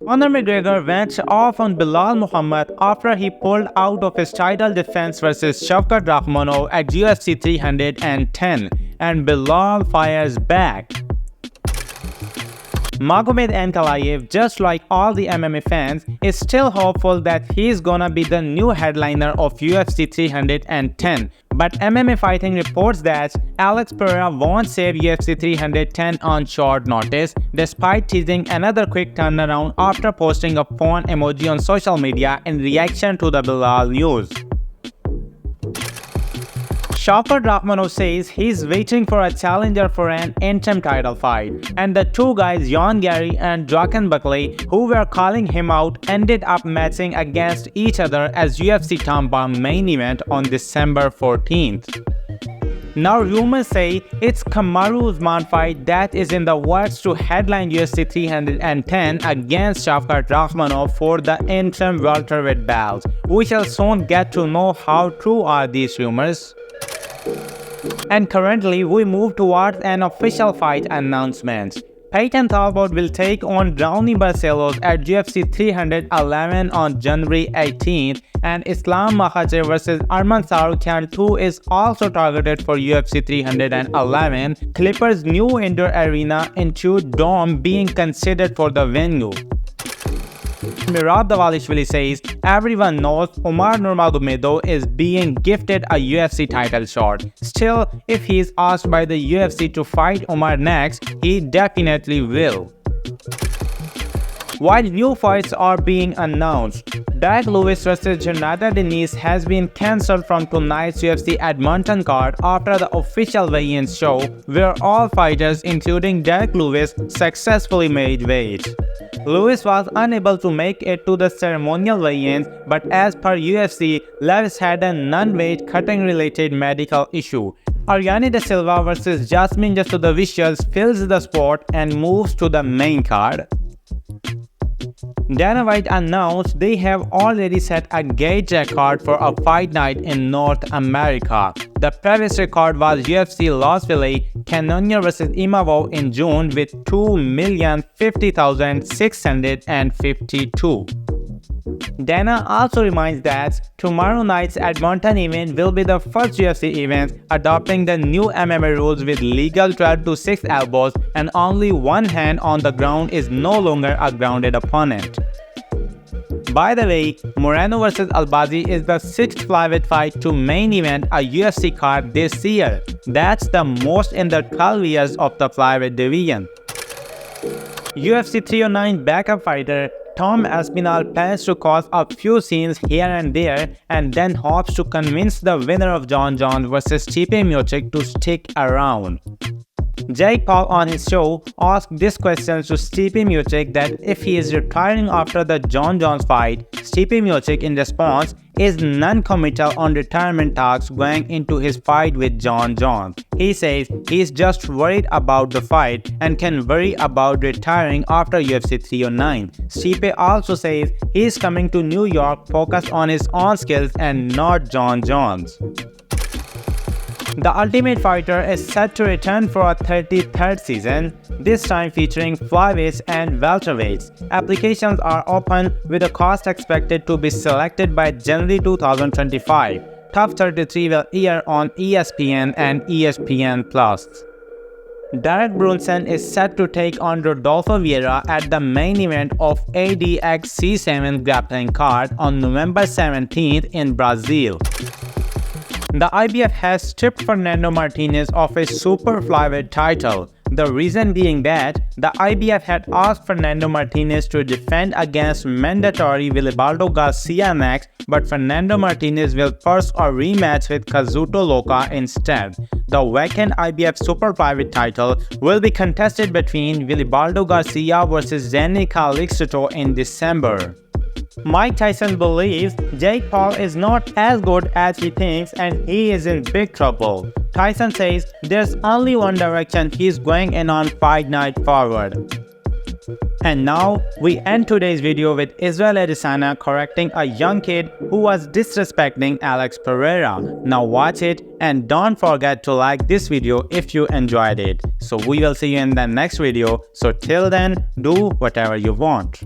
Conor McGregor went off on Belal Muhammad after he pulled out of his title defense versus Shavkat Rakhmonov at UFC 310, and Belal fires back. Magomed Ankalaev, just like all the MMA fans, is still hopeful that he's gonna be the new headliner of UFC 310. But MMA Fighting reports that Alex Pereira won't save UFC 310 on short notice, despite teasing another quick turnaround after posting a phone emoji on social media in reaction to the Belal news. Shavkat Rakhmonov says he's waiting for a challenger for an interim title fight, and the two guys Garry and Buckley, who were calling him out, ended up matching against each other as UFC Tampa main event on December 14th. Now rumors say it's Kamaru Usman fight that is in the works to headline UFC 310 against Shavkat Rakhmonov for the interim welterweight belt. We shall soon get to know how true are these rumors. And currently, we move towards an official fight announcement. Payton Talbot will take on Raoni Barcelos at UFC 311 on January 18th, and Islam Makhachev vs Arman Tsarukyan 2 is also targeted for UFC 311. Clippers' new indoor arena into Dome being considered for the venue. Mirab Davalishvili says everyone knows Umar Nurmagomedov is being gifted a UFC title shot. Still, if he is asked by the UFC to fight Umar next, he definitely will. While new fights are being announced, Derrick Lewis vs Jonathan Denise has been cancelled from tonight's UFC Edmonton card after the official weigh-in show, where all fighters including Derrick Lewis successfully made weight. Lewis was unable to make it to the ceremonial weigh-ins, but as per UFC, Lewis had a non-weight cutting related medical issue. Ariane De Silva vs Jasmine Jasudavicius fills the spot and moves to the main card. Dana White announced they have already set a gate record for a fight night in North America. The previous record was UFC Las Vegas Cannonier vs Imavov in June with 2,050,652. Dana also reminds that tomorrow night's Edmonton event will be the first UFC event adopting the new MMA rules with legal 12 to 6 elbows, and only one hand on the ground is no longer a grounded opponent. By the way, Moreno vs Albazi is the 6th flyweight fight to main event a UFC card this year. That's the most in the 12 years of the flyweight division. UFC 309 backup fighter Tom Aspinall plans to cause a few scenes here and there, and then hopes to convince the winner of Jon Jones vs Stipe Miocic to stick around. Jake Paul on his show asked this question to Stipe Miocic that if he is retiring after the Jon Jones fight. Stipe Miocic in response is non-committal on retirement talks going into his fight with Jon Jones. He says he's just worried about the fight and can worry about retiring after UFC 309. Stipe also says he's coming to New York focused on his own skills and not Jon Jones. The Ultimate Fighter is set to return for a 33rd season, this time featuring flyweights and welterweights. Applications are open with a cost expected to be selected by January 2025. Top 33 will air on ESPN and ESPN+. Derek Brunson is set to take on Rodolfo Vieira at the main event of ADX-C7 grappling card on November 17th in Brazil. The IBF has stripped Fernando Martinez of his super flyweight title. The reason being that the IBF had asked Fernando Martinez to defend against mandatory Wilibaldo Garcia next, but Fernando Martinez will first a rematch with Kazuto Loka instead. The vacant IBF super flyweight title will be contested between Wilibaldo Garcia vs Danny Calixto in December. Mike Tyson believes Jake Paul is not as good as he thinks and he is in big trouble. Tyson says there's only one direction he's going in on Fight Night forward. And now, we end today's video with Israel Adesanya correcting a young kid who was disrespecting Alex Pereira. Now watch it and don't forget to like this video if you enjoyed it. So we will see you in the next video. So till then, do whatever you want.